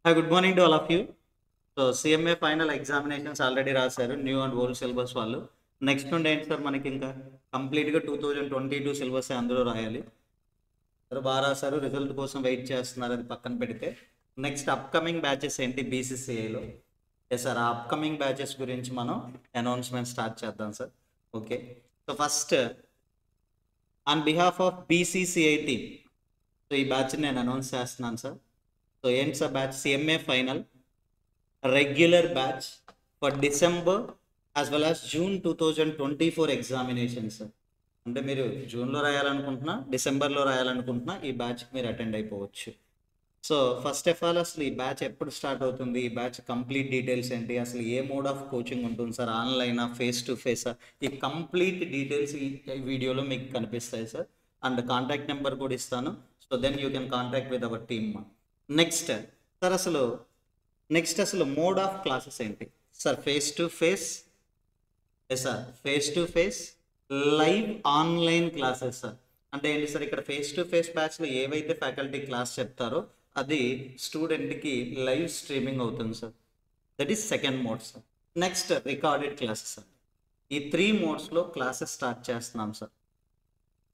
Hi, good morning to all of you. So CMA final examinations already రాశారు new and old syllabus వాళ్ళు. Next నుండి ఏంటి sir మనకి ఇంకా కంప్లీట్గా 2022 సిలబస్ అందులో రాయాలి. సార్ బాగా రాశారు, రిజల్ట్ కోసం వెయిట్ చేస్తున్నారు, అది పక్కన పెడితే నెక్స్ట్ అప్కమింగ్ బ్యాచెస్ ఏంటి బీసీసీఐలో. సార్ ఆ అప్కమింగ్ బ్యాచెస్ గురించి మనం అనౌన్స్మెంట్ స్టార్ట్ చేద్దాం sir. Okay, so first on behalf of BCCI team, so ఈ బ్యాచ్ నేను అనౌన్స్ చేస్తున్నాను సార్. సో ఏంటి sir batch? CMA final regular batch for December as well as June 2024 examinations. అంటే మీరు జూన్లో రాయాలనుకుంటున్నా, డిసెంబర్లో రాయాలనుకుంటున్నా ఈ బ్యాచ్కి మీరు అటెండ్ అయిపోవచ్చు. సో ఫస్ట్ ఆఫ్ ఆల్ అసలు ఈ బ్యాచ్ ఎప్పుడు స్టార్ట్ అవుతుంది, ఈ బ్యాచ్ కంప్లీట్ డీటెయిల్స్ ఏంటి, అసలు ఏ మోడ్ ఆఫ్ కోచింగ్ ఉంటుంది సార్, ఆన్లైనా ఫేస్ టు ఫేసా, ఈ కంప్లీట్ డీటెయిల్స్ ఈ వీడియోలో మీకు కనిపిస్తాయి సార్. అండ్ కాంటాక్ట్ నెంబర్ కూడా ఇస్తాను, so then you can contact with our team. Next sir అసలు మోడ్ ఆఫ్ క్లాసెస్ ఏంటి sir? Face to face, sir face to face, live online classes sir. అంటే ఏంటి సార్, ఇక్కడ ఫేస్ టు ఫేస్ బ్యాచ్లో ఏవైతే faculty class చెప్తారో అది స్టూడెంట్కి లైవ్ స్ట్రీమింగ్ అవుతుంది sir. That is second mode sir. Next recorded classes sir. ఈ 3 మోడ్స్లో క్లాసెస్ స్టార్ట్ చేస్తున్నాం సార్.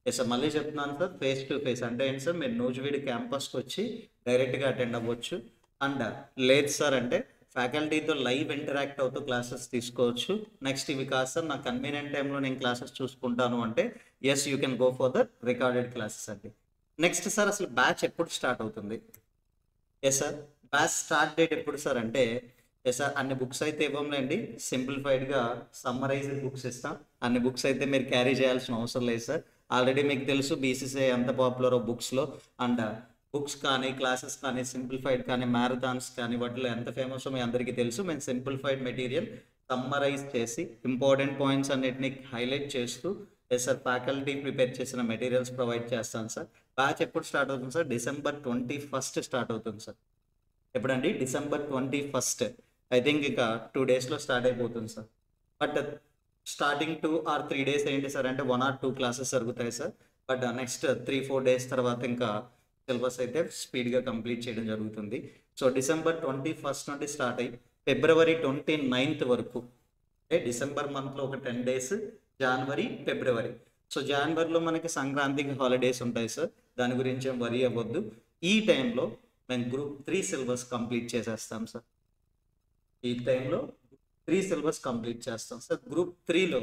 సార్ మళ్ళీ చెప్తున్నాను సార్, ఫేస్ టు ఫేస్ అంటే ఏంటి సార్, మీరు నూజివీడు క్యాంపస్కి వచ్చి డైరెక్ట్గా అటెండ్ అవ్వచ్చు. అండ్ లేదు సార్ అంటే ఫ్యాకల్టీతో లైవ్ ఇంటరాక్ట్ అవుతూ క్లాసెస్ తీసుకోవచ్చు. నెక్స్ట్ ఇవి కాదు సార్, నా కన్వీనియంట్ టైంలో నేను క్లాసెస్ చూసుకుంటాను అంటే yes you can go for the recorded classes అండి. నెక్స్ట్ సార్ అసలు బ్యాచ్ ఎప్పుడు స్టార్ట్ అవుతుంది? సార్ బ్యాచ్ స్టార్ట్ డేట్ ఎప్పుడు సార్ అంటే సార్ అన్ని బుక్స్ అయితే ఇవ్వంలేండి, సింప్లిఫైడ్గా సమ్మరైజ్డ్ బుక్స్ ఇస్తాం. అన్ని బుక్స్ అయితే మీరు క్యారీ చేయాల్సిన అవసరం లేదు సార్. ఆల్రెడీ మీకు తెలుసు బీసీసీఐ ఎంత పాపులర్ బుక్స్లో. అండ్ బుక్స్ కానీ క్లాసెస్ కానీ సింప్లిఫైడ్ కానీ మ్యారథాన్స్ కానీ వాటిలో ఎంత ఫేమస్ మీ అందరికీ తెలుసు. మేము సింప్లిఫైడ్ మెటీరియల్ సమ్మరైజ్ చేసి ఇంపార్టెంట్ పాయింట్స్ అన్నిటిని హైలైట్ చేస్తూ సార్ ఫ్యాకల్టీ ప్రిపేర్ చేసిన మెటీరియల్స్ ప్రొవైడ్ చేస్తాను సార్. బ్యాచ్ ఎప్పుడు స్టార్ట్ అవుతుంది సార్? December 21 స్టార్ట్ అవుతుంది సార్. ఎప్పుడండి? December 21. ఐ థింక్ ఇంకా 2 డేస్లో స్టార్ట్ అయిపోతుంది sir. But starting 2 or 3 days ఏంటి సార్ అంటే 1 or 2 క్లాసెస్ జరుగుతాయి సార్. బట్ నెక్స్ట్ 3-4 డేస్ తర్వాత ఇంకా సిలబస్ అయితే స్పీడ్గా కంప్లీట్ చేయడం జరుగుతుంది. సో December 21 నుండి స్టార్ట్ అయ్యి February 29 వరకు, అంటే డిసెంబర్ మంత్లో ఒక 10 డేస్, జనవరి ఫిబ్రవరి. సో జనవరిలో మనకి సంక్రాంతికి హాలిడేస్ ఉంటాయి సార్, దాని గురించి ఏం వరీ అవ్వద్దు. ఈ టైంలో మేము గ్రూప్ 3 సిలబస్ కంప్లీట్ చేసేస్తాం సార్. ఈ టైంలో 3 సిలబస్ కంప్లీట్ చేస్తాం సార్. గ్రూప్ 3లో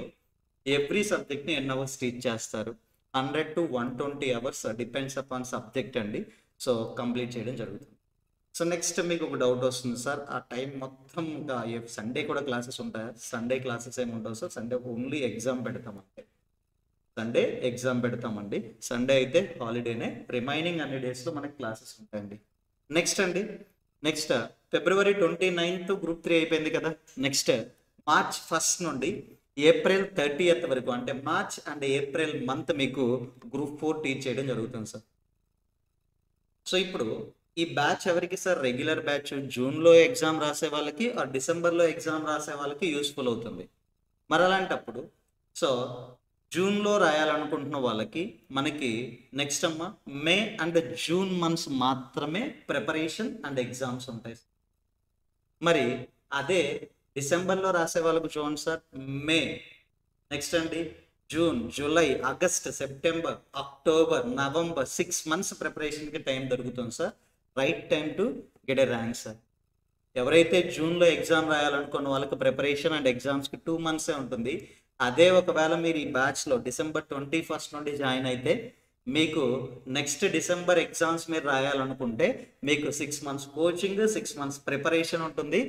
ఎవ్రీ సబ్జెక్ట్ని ఎన్ని అవర్స్ టీచ్ చేస్తారు? 100 to 120 hours depends upon subject అండి. సో కంప్లీట్ చేయడం జరుగుతుంది. సో నెక్స్ట్ మీకు ఒక డౌట్ వస్తుంది సార్, ఆ టైం మొత్తం సండే కూడా క్లాసెస్ ఉంటాయా? సండే క్లాసెస్ ఏమి ఉండవు సార్, సండే ఓన్లీ ఎగ్జామ్ పెడతామంటే. సండే ఎగ్జామ్ పెడతామండి, సండే అయితే హాలిడేనే, రిమైనింగ్ అన్ని డేస్లో మనకి క్లాసెస్ ఉంటాయండి. నెక్స్ట్ February 29 గ్రూప్ 3 అయిపోయింది కదా. నెక్స్ట్ March 1 నుండి April 30 వరకు, అంటే మార్చ్ అండ్ ఏప్రిల్ మంత్ మీకు గ్రూప్ 4 టీచ్ చేయడం జరుగుతుంది సార్. సో ఇప్పుడు ఈ బ్యాచ్ ఎవరికి సార్? రెగ్యులర్ బ్యాచ్ జూన్లో ఎగ్జామ్ రాసే వాళ్ళకి ఆర్ డిసెంబర్లో ఎగ్జామ్ రాసే వాళ్ళకి యూస్ఫుల్ అవుతుంది. మరి అలాంటప్పుడు సో జూన్లో రాయాలనుకుంటున్న వాళ్ళకి మనకి next May and June months మాత్రమే ప్రిపరేషన్ అండ్ ఎగ్జామ్స్ ఉంటాయి. మరి అదే డిసెంబర్లో రాసే వాళ్ళకు చూడండి సార్, మే, నెక్స్ట్ అండి June, July, August, September, October, November, 6 months ప్రిపరేషన్కి టైం దొరుకుతుంది sir. Right time to get a rank sir. ఎవరైతే జూన్లో ఎగ్జామ్ రాయాలనుకున్న వాళ్ళకి ప్రిపరేషన్ అండ్ ఎగ్జామ్స్కి 2 months ఉంటుంది. అదే ఒకవేళ మీరు ఈ బ్యాచ్లో December 21 నుండి జాయిన్ అయితే మీకు నెక్స్ట్ డిసెంబర్ ఎగ్జామ్స్ మీరు రాయాలనుకుంటే మీకు 6 months కోచింగ్, 6 months ప్రిపరేషన్ ఉంటుంది,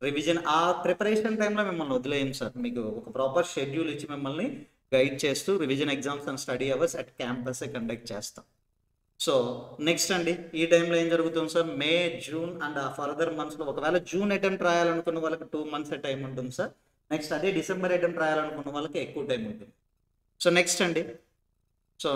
రివిజన్. ఆ ప్రిపరేషన్ టైంలో మిమ్మల్ని వదిలేయం సార్, మీకు ఒక ప్రాపర్ షెడ్యూల్ ఇచ్చి మిమ్మల్ని గైడ్ చేస్తూ revision exams and study hours at campus conduct చేస్తాం. సో నెక్స్ట్ అండి ఈ టైంలో ఏం జరుగుతుంది సార్? మే, జూన్ అండ్ ఆ ఫర్దర్ మంత్స్లో ఒకవేళ జూన్ అటెంప్ట్ రాయాలనుకున్న వాళ్ళకి 2 months టైం ఉంటుంది సార్. నెక్స్ట్ అదే డిసెంబర్ అటెంప్ట్ రాయాలనుకున్న వాళ్ళకి ఎక్కువ టైం ఉంటుంది. సో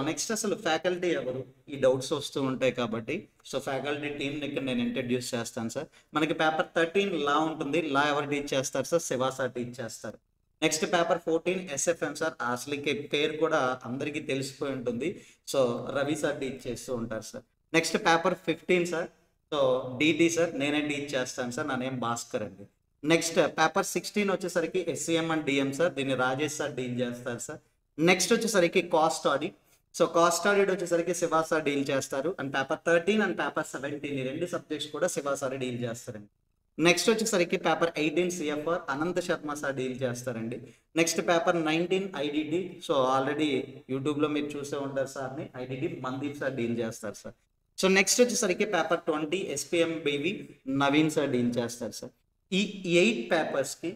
నెక్స్ట్ అసలు ఫ్యాకల్టీ ఎవరు? ఈ డౌట్స్ వస్తూ ఉంటాయి కాబట్టి సో ఫ్యాకల్టీ టీమ్ని ఇక్కడ నేను ఇంట్రడ్యూస్ చేస్తాను సార్. మనకి పేపర్ 13 లా ఉంటుంది. లా ఎవరు టీచ్ చేస్తారు సార్? శివా సార్ టీచ్ చేస్తారు. నెక్స్ట్ పేపర్ 14 SFM సార్, అసలుకి పేరు కూడా అందరికీ తెలిసిపోయి ఉంటుంది. సో రవి సార్ టీచ్ చేస్తూ ఉంటారు sir. Next paper 15 sir, so DT sir నేనే టీచ్ చేస్తాను సార్, నా నేమ్ భాస్కర్ అండి. నెక్స్ట్ పేపర్ 16 వచ్చేసరికి ఎస్సీఎం అండ్ డిఎం సార్, దీన్ని రాజేష్ సార్ డీల్ చేస్తారు సార్. నెక్స్ట్ వచ్చేసరికి cost audit. So cost audit వచ్చేసరికి శివా సార్ డీల్ చేస్తారు. అండ్ పేపర్ 13 అండ్ పేపర్ 17 ఈ రెండు సబ్జెక్ట్స్ కూడా శివా సార్ డీల్ చేస్తారండి. నెక్స్ట్ వచ్చేసరికి పేపర్ 18 సిఎఫ్ఆర్ అనంత శర్మ సార్ డీల్ చేస్తారండి. Next paper 19 IDT. So already యూట్యూబ్లో మీరు చూసే ఉంటారు సార్ని, ఐడిటి మందీప్ సార్ డీల్ చేస్తారు సార్. సో నెక్స్ట్ వచ్చేసరికి paper 20 SPM baby Naveen sir deal చేస్తారు సార్. ఈ 8 పేపర్స్కి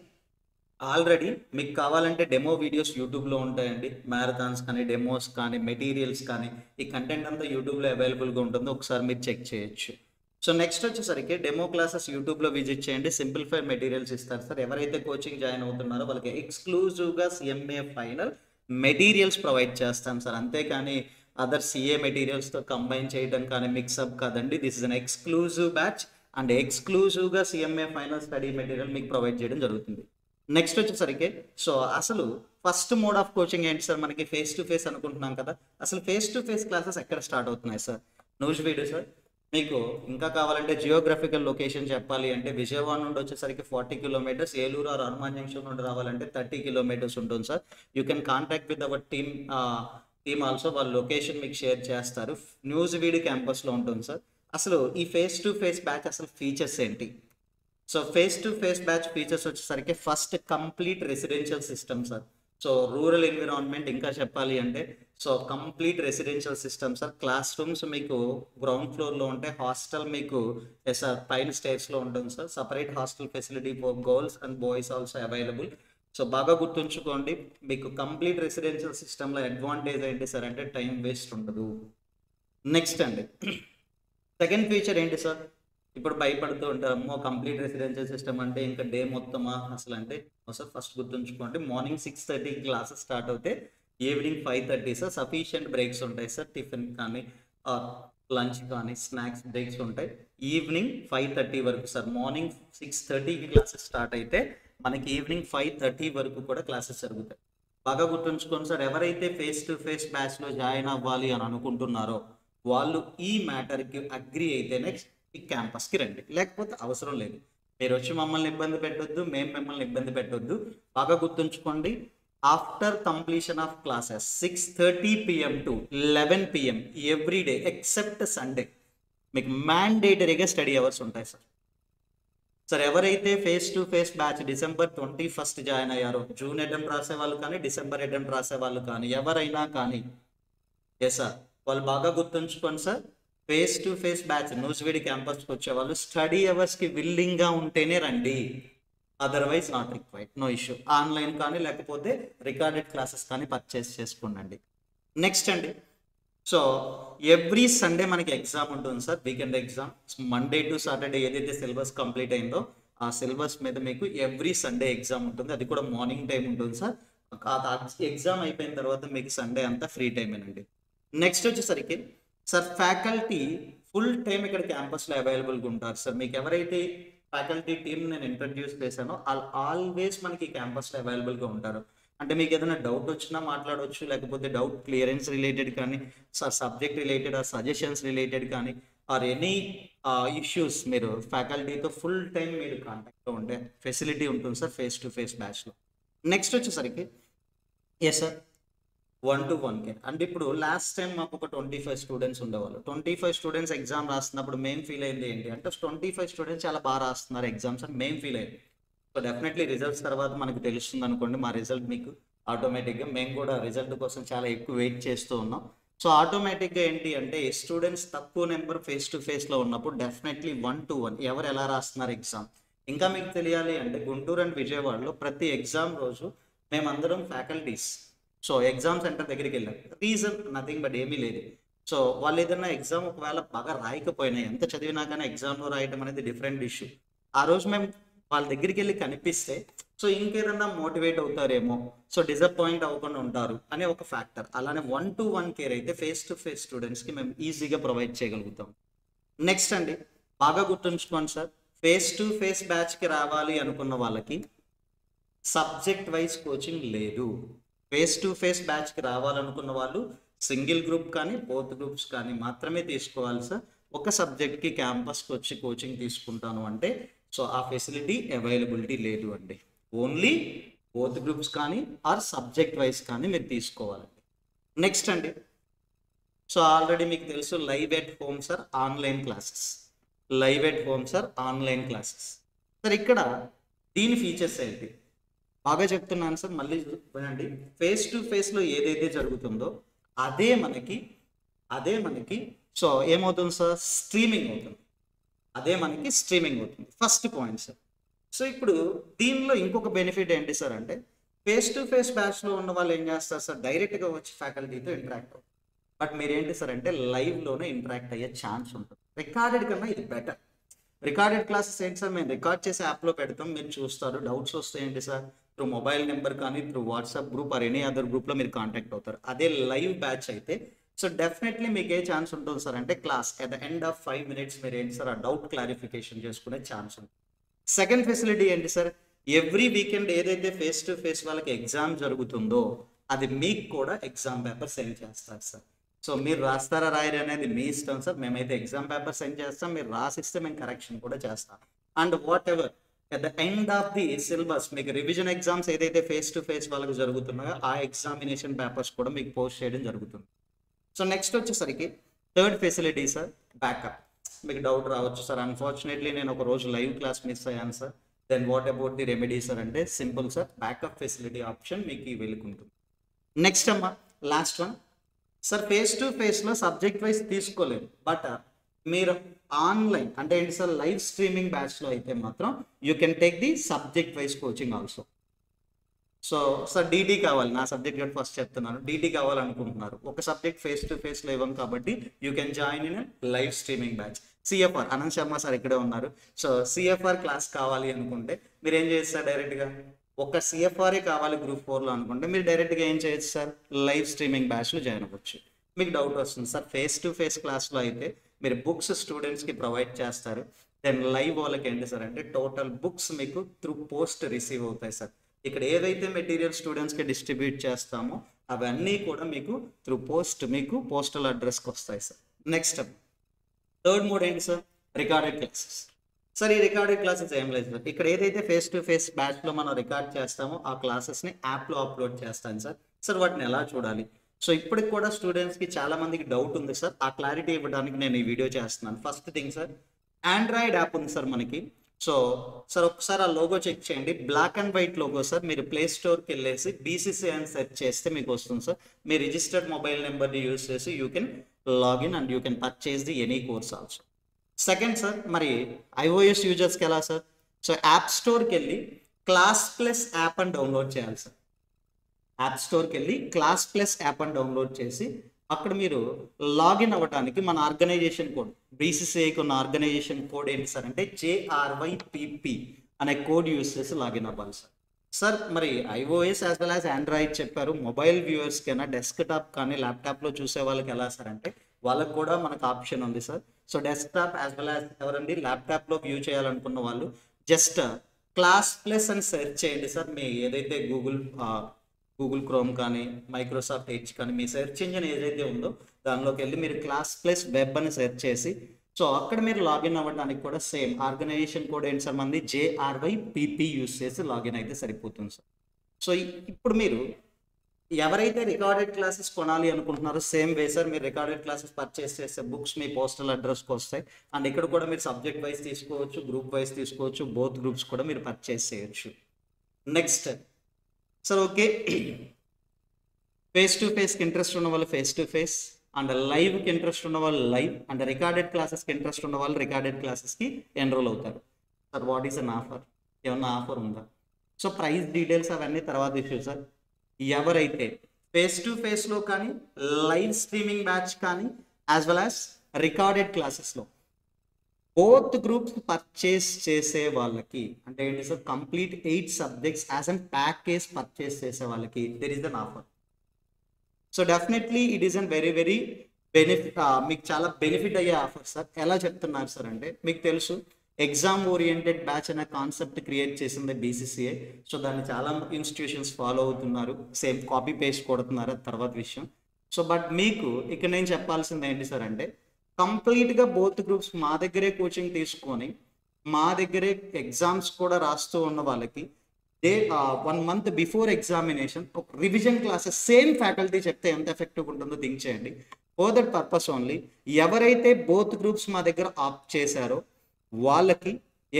ఆల్రెడీ మీకు కావాలంటే డెమో వీడియోస్ యూట్యూబ్లో ఉంటాయండి. మ్యారథాన్స్ కానీ, డెమోస్ కానీ, మెటీరియల్స్ కానీ, ఈ కంటెంట్ అంతా యూట్యూబ్లో అవైలబుల్గా ఉంటుంది, ఒకసారి మీరు చెక్ చేయొచ్చు. సో నెక్స్ట్ వచ్చేసరికి డెమో క్లాసెస్ యూట్యూబ్లో విజిట్ చేయండి, సింప్లిఫైడ్ మెటీరియల్స్ ఇస్తారు సార్. ఎవరైతే కోచింగ్ జాయిన్ అవుతున్నారో వాళ్ళకి ఎక్స్క్లూజివ్గా సిఎంఏ ఫైనల్ మెటీరియల్స్ ప్రొవైడ్ చేస్తాం సార్. అంతేకాని అదర్ సిఏ మెటీరియల్స్తో కంబైన్ చేయడం కానీ మిక్సప్ కాదండి. This is an exclusive batch and ఎక్స్క్లూజివ్గా సిఎంఏ ఫైనల్ స్టడీ మెటీరియల్ మీకు ప్రొవైడ్ చేయడం జరుగుతుంది. నెక్స్ట్ వచ్చేసరికి సో అసలు ఫస్ట్ మోడ్ ఆఫ్ కోచింగ్ ఏంటి సార్, మనకి ఫేస్ టు ఫేస్ అనుకుంటున్నాం కదా. అసలు ఫేస్ టు ఫేస్ క్లాసెస్ ఎక్కడ స్టార్ట్ అవుతున్నాయి సార్? News video sir. మీకు ఇంకా కావాలంటే జియోగ్రఫికల్ లొకేషన్ చెప్పాలి అంటే విజయవాడ నుండి వచ్చేసరికి 40 kilometres, Eluru or Hanuman junction నుండి రావాలంటే 30 కిలోమీటర్స్ ఉంటుంది sir. You can contact with our team also, వాళ్ళ లొకేషన్ మీకు షేర్ చేస్తారు. న్యూస్ వీడియో క్యాంపస్లో ఉంటుంది సార్. అసలు ఈ ఫేస్ టు ఫేస్ బ్యాచ్ అసలు ఫీచర్స్ ఏంటి? So face to face batch features వచ్చేసరికి first complete residential system sir. So rural environment ఇంకా చెప్పాలి అంటే so complete residential system sir. Class rooms మీకు గ్రౌండ్ ఫ్లోర్లో ఉంటాయి, హాస్టల్ మీకు సార్ పైన స్టేర్స్లో ఉంటుంది sir. Separate hostel facility for girls and boys also available. So బాగా గుర్తుంచుకోండి, మీకు కంప్లీట్ రెసిడెన్షియల్ సిస్టంలో అడ్వాంటేజ్ ఏంటి సార్ అంటే టైం వేస్ట్ ఉండదు. నెక్స్ట్ అండి సెకండ్ ఫీచర్ ఏంటి సార్? ఇప్పుడు భయపడుతూ ఉంటారు, అమ్మో కంప్లీట్ రెసిడెన్షియల్ సిస్టమ్ అంటే ఇంకా డే మొత్తమా అసలు అంటే సార్ ఫస్ట్ గుర్తుంచుకోండి, మార్నింగ్ 6:30 క్లాసెస్ స్టార్ట్ అవుతే ఈవినింగ్ 5:30 సార్. సఫిషియంట్ బ్రేక్స్ ఉంటాయి సార్, టిఫిన్ కానీ లంచ్ కానీ స్నాక్స్ బ్రేక్స్ ఉంటాయి. ఈవినింగ్ 5:30 వరకు సార్. మార్నింగ్ 6:30కి క్లాసెస్ స్టార్ట్ అయితే మనకి ఈవినింగ్ 5:30 వరకు కూడా క్లాసెస్ జరుగుతాయి. బాగా గుర్తుంచుకోండి సార్, ఎవరైతే ఫేస్ టు ఫేస్ బ్యాచ్లో జాయిన్ అవ్వాలి అని అనుకుంటున్నారో వాళ్ళు ఈ మ్యాటర్కి అగ్రి అయితే నెక్స్ట్ ఈ క్యాంపస్కి రండి, లేకపోతే అవసరం లేదు. మీరు వచ్చి మమ్మల్ని ఇబ్బంది పెట్టొద్దు, మేము మిమ్మల్ని ఇబ్బంది పెట్టొద్దు. బాగా గుర్తుంచుకోండి, after completion of classes 6:30 PM to 11 PM every day except Sunday మీకు మ్యాండేటరీగా స్టడీ అవర్స్ ఉంటాయి సార్. సార్ ఎవరైతే face to face batch December 21 join అయ్యారో, జూన్ అటెంప్ట్ రాసే వాళ్ళు కానీ, డిసెంబర్ అటెంప్ట్ రాసే వాళ్ళు కానీ, ఎవరైనా కానీ ఎస్ సార్ వాళ్ళు బాగా గుర్తుంచుకోండి sir, face to face batch న్యూస్వీడి క్యాంపస్కి వచ్చేవాళ్ళు స్టడీ అవర్స్కి విల్లింగ్గా ఉంటేనే రండి, otherwise not required, no issue. Online కానీ లేకపోతే రికార్డెడ్ క్లాసెస్ కానీ పర్చేస్ చేసుకోండి. నెక్స్ట్ అండి సో ఎవ్రీ సండే మనకి ఎగ్జామ్ ఉంటుంది sir, weekend exam. Monday to Saturday ఏదైతే సిలబస్ కంప్లీట్ అయిందో ఆ సిలబస్ మీద మీకు ఎవ్రీ సండే ఎగ్జామ్ ఉంటుంది, అది కూడా మార్నింగ్ టైం ఉంటుంది సార్. ఎగ్జామ్ అయిపోయిన తర్వాత మీకు సండే అంతా ఫ్రీ టైమేనండి. నెక్స్ట్ వచ్చేసరికి సార్ ఫ్యాకల్టీ ఫుల్ టైం ఇక్కడ క్యాంపస్లో అవైలబుల్గా ఉంటారు సార్. మీకు ఎవరైతే ఫ్యాకల్టీ టీమ్ నేను ఇంట్రడ్యూస్ చేశానో ఆల్వేస్ మనకి క్యాంపస్లో అవైలబుల్గా ఉంటారు. అంటే మీకు ఏదైనా డౌట్ వచ్చినా మాట్లాడవచ్చు, లేకపోతే డౌట్ క్లియరెన్స్ రిలేటెడ్ కానీ, sir subject related are suggestions related కానీ ఆర్ ఎనీ ఇష్యూస్ మీరు ఫ్యాకల్టీతో ఫుల్ టైం మీరు కాంటాక్ట్లో ఉండే ఫెసిలిటీ ఉంటుంది సార్ ఫేస్ టు ఫేస్ బ్యాచ్లో. నెక్స్ట్ వచ్చేసరికి ఎస్ సార్ 1-to-1 అంటే ఇప్పుడు లాస్ట్ టైం మాకు ఒక 25 స్టూడెంట్స్ ఉండేవాళ్ళు. 25 స్టూడెంట్స్ ఎగ్జామ్ రాస్తున్నప్పుడు మేము ఫీల్ అయింది ఏంటి అంటే 25 స్టూడెంట్స్ చాలా బాగా రాస్తున్నారు ఎగ్జామ్స్ అని మేము ఫీల్ అయ్యింది. సో డెఫినెట్లీ రిజల్ట్స్ తర్వాత మనకు తెలుస్తుంది అనుకోండి, మా రిజల్ట్ మీకు ఆటోమేటిక్గా మేము కూడా రిజల్ట్ కోసం చాలా ఎక్కువ వెయిట్ చేస్తూ ఉన్నాం. సో ఆటోమేటిక్గా ఏంటి అంటే స్టూడెంట్స్ తక్కువ నెంబర్ ఫేస్ టు ఫేస్లో ఉన్నప్పుడు డెఫినెట్లీ 1-to-1 ఎవరు ఎలా రాస్తున్నారు ఎగ్జామ్. ఇంకా మీకు తెలియాలి అంటే గుంటూరు అండ్ విజయవాడలో ప్రతి ఎగ్జామ్ రోజు మేమందరం ఫ్యాకల్టీస్ సో ఎగ్జామ్ సెంటర్ దగ్గరికి వెళ్ళాం. రీజన్ నథింగ్ బట్ ఏమీ లేదు. సో వాళ్ళు ఏదైనా ఎగ్జామ్ ఒకవేళ బాగా రాయకపోయినా, ఎంత చదివినా కానీ ఎగ్జామ్లో రాయడం అనేది డిఫరెంట్ ఇష్యూ. ఆ రోజు మేము వాళ్ళ దగ్గరికి వెళ్ళి కనిపిస్తే సో ఇంకేదన్నా మోటివేట్ అవుతారేమో, సో డిసప్పాయింట్ అవ్వకుండా ఉంటారు అనే ఒక ఫ్యాక్టర్. అలానే 1-to-1 కేర్ అయితే ఫేస్ టు ఫేస్ స్టూడెంట్స్కి మేము ఈజీగా ప్రొవైడ్ చేయగలుగుతాం. నెక్స్ట్ అండి బాగా గుర్తుంచుకోండి సార్, ఫేస్ టు ఫేస్ బ్యాచ్కి రావాలి అనుకున్న వాళ్ళకి సబ్జెక్ట్ వైజ్ కోచింగ్ లేదు. ఫేస్ టు ఫేస్ బ్యాచ్కి రావాలనుకున్న వాళ్ళు సింగిల్ గ్రూప్ కానీ బోత్ గ్రూప్స్ కానీ మాత్రమే తీసుకోవాలి సార్. ఒక సబ్జెక్ట్కి క్యాంపస్కి వచ్చి కోచింగ్ తీసుకుంటాను అంటే సో ఆ ఫెసిలిటీ అవైలబిలిటీ లేదు అండి. ఓన్లీ బోత్ గ్రూప్స్ కానీ ఆర్ సబ్జెక్ట్ వైజ్ కానీ మీరు తీసుకోవాలండి. నెక్స్ట్ అండి, సో ఆల్రెడీ మీకు తెలుసు live at home sir online classes. Live at home sir online classes. Sir ఇక్కడ దీని ఫీచర్స్ ఏంటి బాగా చెప్తున్నాను సార్, మళ్ళీ వినండి. ఫేస్ టు ఫేస్లో ఏదైతే జరుగుతుందో అదే మనకి సో ఏమవుతుంది సార్, స్ట్రీమింగ్ అవుతుంది. అదే మనకి స్ట్రీమింగ్ అవుతుంది. First point sir. సో ఇప్పుడు దీనిలో ఇంకొక బెనిఫిట్ ఏంటి సార్ అంటే ఫేస్ టు ఫేస్ బ్యాచ్లో ఉన్న వాళ్ళు ఏం చేస్తారు సార్, డైరెక్ట్గా వచ్చి ఫ్యాకల్టీతో ఇంటరాక్ట్ అవుతారు. బట్ మీరేంటి సార్ అంటే లైవ్లోనే ఇంటరాక్ట్ అయ్యే ఛాన్స్ ఉంటుంది. రికార్డెడ్ కన్నా ఇది బెటర్. రికార్డెడ్ క్లాసెస్ ఏంటి సార్, మేము రికార్డ్ చేసి యాప్లో పెడతాం, మీరు చూస్తారు. డౌట్స్ వస్తే ఏంటి సార్, త్రూ మొబైల్ నెంబర్ కానీ through WhatsApp group or any other గ్రూప్లో మీరు కాంటాక్ట్ అవుతారు. అదే లైవ్ బ్యాచ్ అయితే సో డెఫినెట్లీ మీకు ఏ ఛాన్స్ ఉంటుంది సార్ అంటే class at the end of 5 minutes మీరు ఏంటి సార్ ఆ డౌట్ క్లారిఫికేషన్ చేసుకునే ఛాన్స్ ఉంటుంది. సెకండ్ ఫెసిలిటీ ఏంటి సార్, ఎవ్రీ వీకెండ్ ఏదైతే ఫేస్ టు ఫేస్ వాళ్ళకి ఎగ్జామ్ జరుగుతుందో అది మీకు కూడా ఎగ్జామ్ పేపర్ సెండ్ చేస్తారు సార్. సో మీరు రాస్తారా రాయరు అనేది మీ ఇష్టం సార్. మేమైతే ఎగ్జామ్ పేపర్ సెండ్ చేస్తాం, మీరు రాసిస్తే మేము కరెక్షన్ కూడా చేస్తాం. And what ever at the end of the syllabus మీకు రివిజన్ ఎగ్జామ్స్ ఏదైతే ఫేస్ టు ఫేస్ వాళ్ళకి జరుగుతున్నాయో ఆ ఎగ్జామినేషన్ పేపర్స్ కూడా మీకు పోస్ట్ చేయడం జరుగుతుంది. సో నెక్స్ట్ వచ్చేసరికి థర్డ్ ఫెసిలిటీ సార్ బ్యాకప్. మీకు డౌట్ రావచ్చు సార్, అన్ఫార్చునేట్లీ నేను ఒక రోజు లైవ్ క్లాస్ మిస్ అయ్యాను sir, then what about the remedy sir అంటే simple sir, backup facility option మీకు వెలుగుంటుంది. నెక్స్ట్ అమ్మా last one sir, face to ఫేస్లో సబ్జెక్ట్ వైజ్ తీసుకోలేదు, బట్ మీరు ఆన్లైన్ అంటే ఏంటి సార్ లైవ్ స్ట్రీమింగ్ బ్యాచ్లో అయితే మాత్రం you can take the subject wise coaching also. So sir DT కావాలి, నా సబ్జెక్ట్ కూడా ఫస్ట్ చెప్తున్నాను, డీటీ కావాలనుకుంటున్నారు, ఒక సబ్జెక్ట్ ఫేస్ టు ఫేస్లో ఇవ్వం కాబట్టి you can join in live streaming batch. CFR Anant Sharma sir ఇక్కడే ఉన్నారు. సో సిఎఫ్ఆర్ క్లాస్ కావాలి అనుకుంటే మీరు ఏం చేస్తారు, డైరెక్ట్గా ఒక సిఎఫ్ఆర్ఏ కావాలి గ్రూప్ 4లో అనుకుంటే మీరు డైరెక్ట్గా ఏం చేయొచ్చు సార్, లైవ్ స్ట్రీమింగ్ బ్యాచ్లో జాయిన్ అవ్వచ్చు. మీకు డౌట్ వస్తుంది సార్, ఫేస్ టు ఫేస్ క్లాస్లో అయితే మీరు బుక్స్ స్టూడెంట్స్కి ప్రొవైడ్ చేస్తారు, దెన్ లైవ్ వాళ్ళకి ఏంటి సార్ అంటే టోటల్ బుక్స్ మీకు త్రూ పోస్ట్ రిసీవ్ అవుతాయి సార్. ఇక్కడ ఏదైతే మెటీరియల్ స్టూడెంట్స్కి డిస్ట్రిబ్యూట్ చేస్తామో అవన్నీ కూడా మీకు త్రూ పోస్ట్ మీకు పోస్టల్ అడ్రస్కి వస్తాయి సార్. నెక్స్ట్ థర్డ్ మోడ్ ఏంటి సార్, రికార్డెడ్ క్లాసెస్. సార్ ఈ రికార్డెడ్ క్లాసెస్ ఏం లేదు సార్, ఇక్కడ ఏదైతే ఫేస్ టు ఫేస్ బ్యాచ్లో మనం రికార్డ్ చేస్తామో ఆ క్లాసెస్ని యాప్లో అప్లోడ్ చేస్తాను సార్. సార్ వాటిని ఎలా చూడాలి, సో ఇప్పటికి కూడా స్టూడెంట్స్కి చాలా మందికి డౌట్ ఉంది సార్, ఆ క్లారిటీ ఇవ్వడానికి నేను ఈ వీడియో చేస్తున్నాను. First thing sir, android app ఉంది సార్ మనకి. సో సార్ ఒకసారి ఆ లోగో చెక్ చేయండి, black and white logo sir. మీరు ప్లే స్టోర్కి వెళ్ళేసి బీసీసీ అని సెర్చ్ చేస్తే మీకు వస్తుంది సార్. మీ రిజిస్టర్డ్ మొబైల్ నెంబర్ని యూజ్ చేసి you can login and you can purchase the any course also. Second sir, మరి ఐఓఎస్ యూజర్స్కి ఎలా సార్, సో యాప్ స్టోర్కి వెళ్ళి క్లాస్ ప్లస్ యాప్ అని డౌన్లోడ్ చేయాలి సార్. యాప్ స్టోర్కి వెళ్ళి క్లాస్ ప్లస్ యాప్ అని డౌన్లోడ్ చేసి అక్కడ మీరు లాగిన్ అవ్వడానికి మన ఆర్గనైజేషన్ కోడ్ బీసీసీఐకి ఉన్న ఆర్గనైజేషన్ కోడ్ ఏంటి సార్ అంటే JRYPP అనే కోడ్ యూజ్ చేసి లాగిన్ అవ్వాలి సార్. సార్ మరి iOS as well as Android చెప్పారు, మొబైల్ వ్యూవర్స్కైనా డెస్క్టాప్ కానీ ల్యాప్టాప్లో చూసే వాళ్ళకి ఎలా సార్ అంటే వాళ్ళకి కూడా మనకు ఆప్షన్ ఉంది sir. So desktop as well as ఎవరండి ల్యాప్టాప్లో వ్యూ చేయాలనుకున్న వాళ్ళు జస్ట్ క్లాస్ ప్లస్ అని సెర్చ్ చేయండి సార్. మీ ఏదైతే గూగుల్ క్రోమ్ కానీ మైక్రోసాఫ్ట్ ఎడ్జ్ కానీ మీ సెర్చ్ ఇంజిన్ ఏదైతే ఉందో దానిలోకి వెళ్ళి మీరు క్లాస్ ప్లస్ వెబ్ అని సెర్చ్ చేసి సో అక్కడ మీరు లాగిన్ అవ్వడానికి కూడా సేమ్ ఆర్గనైజేషన్ కోడ్ ఏంటి సార్ మంది JRYPP యూస్ చేసి లాగిన్ అయితే సరిపోతుంది సార్. సో ఇప్పుడు మీరు ఎవరైతే రికార్డెడ్ క్లాసెస్ కొనాలి అనుకుంటున్నారో సేమ్ వే సార్, మీరు రికార్డెడ్ క్లాసెస్ పర్చేస్ చేస్తే బుక్స్ మీ పోస్టల్ అడ్రస్కి వస్తాయి. అండ్ ఇక్కడ కూడా మీరు సబ్జెక్ట్ వైజ్ తీసుకోవచ్చు, గ్రూప్ వైజ్ తీసుకోవచ్చు, బోత్ గ్రూప్స్ కూడా మీరు పర్చేస్ చేయొచ్చు. Next sir okay, face to ఫేస్కి ఇంట్రెస్ట్ ఉన్న వాళ్ళు ఫేస్ టు ఫేస్, అండ్ లైవ్కి ఇంట్రెస్ట్ ఉన్న వాళ్ళు లైవ్, అండ్ రికార్డెడ్ క్లాసెస్కి ఇంట్రెస్ట్ ఉన్న వాళ్ళు రికార్డెడ్ క్లాసెస్కి ఎన్రోల్ అవుతారు sir. What is an offer, ఏమన్నా ఆఫర్ ఉందా? సో ప్రైస్ డీటెయిల్స్ అవన్నీ తర్వాత ఇష్యూ సార్. ఎవరైతే ఫేస్ టు ఫేస్లో కానీ లైవ్ స్ట్రీమింగ్ బ్యాచ్ కానీ యాజ్ వెల్ యాజ్ రికార్డెడ్ క్లాసెస్లో బోత్ గ్రూప్స్ పర్చేస్ చేసే వాళ్ళకి అంటే ఏంటి sir complete 8 subjects as an package purchase చేసే వాళ్ళకి there is an offer. So definitely it is an very very benefit, మీకు చాలా బెనిఫిట్ అయ్యే ఆఫర్ సార్. ఎలా చెప్తున్నారు సార్ అంటే మీకు తెలుసు ఎగ్జామ్ ఓరియంటెడ్ బ్యాచ్ అనే కాన్సెప్ట్ క్రియేట్ చేసింది బీసీసీఐ. సో దాన్ని చాలా ఇన్స్టిట్యూషన్స్ ఫాలో అవుతున్నారు, సేమ్ కాపీ పేస్ట్ కొడుతున్నారు, అది తర్వాత విషయం. సో బట్ మీకు ఇక్కడ నేను చెప్పాల్సింది ఏంటి సార్ అంటే కంప్లీట్గా బోత్ గ్రూప్స్ మా దగ్గరే కోచింగ్ తీసుకొని మా దగ్గరే ఎగ్జామ్స్ కూడా రాస్తూ ఉన్న వాళ్ళకి 1 month బిఫోర్ ఎగ్జామినేషన్ ఒక రివిజన్ క్లాసెస్ సేమ్ ఫ్యాకల్టీ చెప్తే ఎంత ఎఫెక్టివ్ ఉంటుందో థింక్ చేయండి. ఫర్ దట్ పర్పస్ ఓన్లీ ఎవరైతే బోత్ గ్రూప్స్ మా దగ్గర ఆప్ట్ చేశారో వాళ్ళకి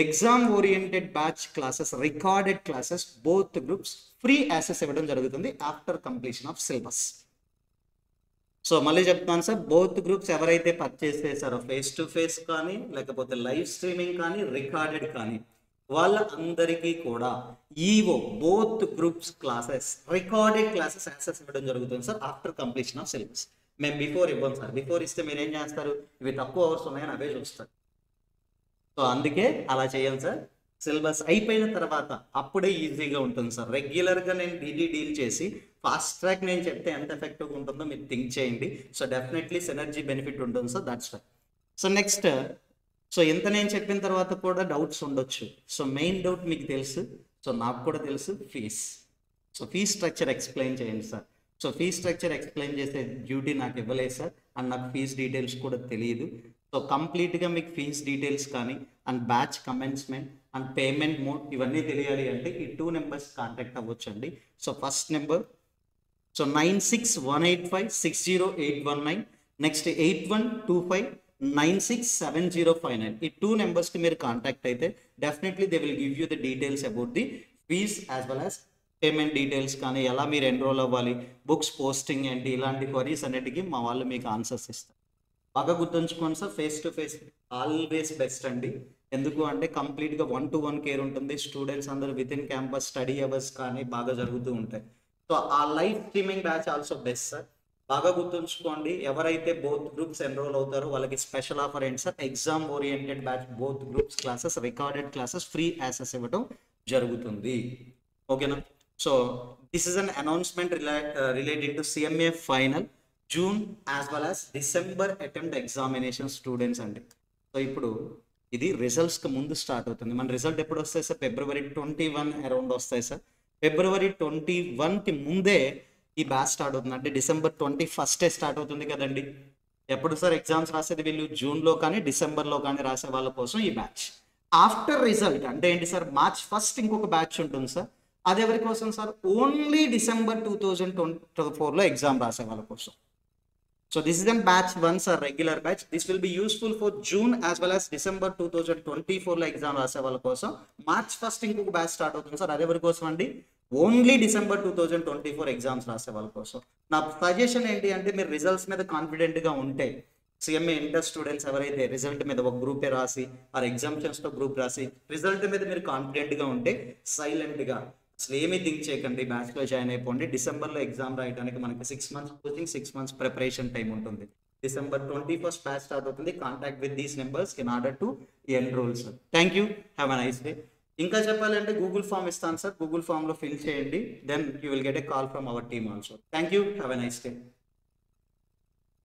exam oriented batch classes, recorded classes both groups free access ఇవ్వడం జరుగుతుంది after completion of syllabus. So మళ్ళీ చెప్తాను సార్, బోత్ గ్రూప్స్ ఎవరైతే పర్చేస్ చేశారో ఫేస్ టు ఫేస్ కానీ లేకపోతే లైవ్ స్ట్రీమింగ్ కానీ రికార్డెడ్ కానీ వాళ్ళ అందరికీ కూడా EO both groups classes, recorded classes access ఇవ్వడం జరుగుతుంది sir after completion of syllabus. మేము బిఫోర్ ఇవ్వం సార్. బిఫోర్ ఇస్తే మీరు ఏం చేస్తారు, ఇవి తక్కువ అవర్స్ ఉన్నాయని అవే చూస్తారు. సో అందుకే అలా చేయాలి సార్. సిలబస్ అయిపోయిన తర్వాత అప్పుడే ఈజీగా ఉంటుంది సార్. రెగ్యులర్గా నేను డీల్ చేసి ఫాస్ట్ ట్రాక్ నేను చెప్తే ఎంత ఎఫెక్టివ్గా ఉంటుందో మీరు థింక్ చేయండి. సో డెఫినెట్లీ సినర్జీ బెనిఫిట్ ఉంటుంది sir. That's why. So next, so ఇంత నేను చెప్పిన తర్వాత కూడా డౌట్స్ ఉండొచ్చు. సో మెయిన్ డౌట్ మీకు తెలుసు, సో నాకు కూడా తెలుసు, fees. So fees structure explain చేయండి sir. So fees structure explain చేసే డ్యూటీ నాకు ఇవ్వలేదు సార్, అండ్ నాకు ఫీజ్ డీటెయిల్స్ కూడా తెలియదు. సో కంప్లీట్గా మీకు ఫీజ్ డీటెయిల్స్ కానీ and batch commencement and payment mode ఇవన్నీ తెలియాలి అంటే ఈ 2 నెంబర్స్ కాంటాక్ట్ అవ్వచ్చండి. So first number so 9618560819, next 8125967059. ఈ 2 నెంబర్స్కి మీరు కాంటాక్ట్ అయితే definitely they will give you the details about the fees as well as payment details కానీ ఎలా మీరు ఎన్రోల్ అవ్వాలి, బుక్స్ పోస్టింగ్ ఏంటి, ఇలాంటి క్వరీస్ అన్నిటికీ మా వాళ్ళు మీకు ఆన్సర్స్ ఇస్తారు. బాగా గుర్తుంచుకోండి sir, face to face always best అండి. ఎందుకు అంటే కంప్లీట్గా 1-to-1 కేర్ ఉంటుంది. స్టూడెంట్స్ అందరూ with in campus study hours కానీ బాగా జరుగుతూ ఉంటాయి. సో ఆ live streaming batch also best sir. బాగా గుర్తుంచుకోండి, ఎవరైతే బోత్ గ్రూప్స్ ఎన్రోల్ అవుతారో వాళ్ళకి స్పెషల్ ఆఫర్ ఏంటి sir, exam oriented batch both groups classes, recorded classes free access ఇవ్వడం జరుగుతుంది. ఓకేనా? So this is an announcement related to CMA final June as well as December attempt examination students అండి. So ఇప్పుడు ఇది రిజల్ట్స్కి ముందు start అవుతుంది. మన రిజల్ట్ ఎప్పుడు వస్తాయి సార్, February 21 అరౌండ్ వస్తాయి సార్. February 21కి ముందే ఈ బ్యాచ్ స్టార్ట్ అవుతుంది. అంటే December 21 స్టార్ట్ అవుతుంది కదండి. ఎప్పుడు సార్ ఎగ్జామ్స్ రాసేది వీళ్ళు జూన్లో కానీ డిసెంబర్లో కానీ రాసే వాళ్ళ కోసం ఈ బ్యాచ్. ఆఫ్టర్ రిజల్ట్ అంటే ఏంటి సార్, March 1 ఇంకొక బ్యాచ్ ఉంటుంది సార్. అది ఎవరి కోసం సార్, ఓన్లీ December 2024లో ఎగ్జామ్ రాసే వాళ్ళ కోసం. So this is an batch 1 sir, regular batch. This will be useful for June as well as December 2024లో ఎగ్జామ్ రాసే వాళ్ళ కోసం. March 1 ఇంకొక బ్యాచ్ స్టార్ట్ అవుతుంది సార్. అది ఎవరి కోసం అండి, ఓన్లీ December 2024 ఎగ్జామ్స్ రాసే వాళ్ళ కోసం. నా సజెషన్ ఏంటి అంటే, మీరు రిజల్ట్స్ మీద కాన్ఫిడెంట్గా ఉంటే, CMA ఇంటర్ స్టూడెంట్స్ ఎవరైతే రిజల్ట్ మీద ఒక గ్రూపే రాసి ఆర్ ఎగ్జామ్షన్స్తో గ్రూప్ రాసి రిజల్ట్ మీద మీరు కాన్ఫిడెంట్గా ఉంటే సైలెంట్గా అసలు ఏమీ థింక్ చేయకండి, బ్యాచ్లో జాయిన్ అయిపోండి. డిసెంబర్లో ఎగ్జామ్ రాయడానికి మనకి 6 months కోచింగ్, 6 months ప్రిపరేషన్ టైం ఉంటుంది. December 21 బ్యాచ్ స్టార్ట్ అవుతుంది. Contact with these numbers in order to enroll sir. Thank you, have a nice day. ఇంకా చెప్పాలంటే గూగుల్ ఫామ్ ఇస్తాను సార్, గూగుల్ ఫామ్లో ఫిల్ చేయండి. Then you will get a call from our team also. Thank you, have a nice day.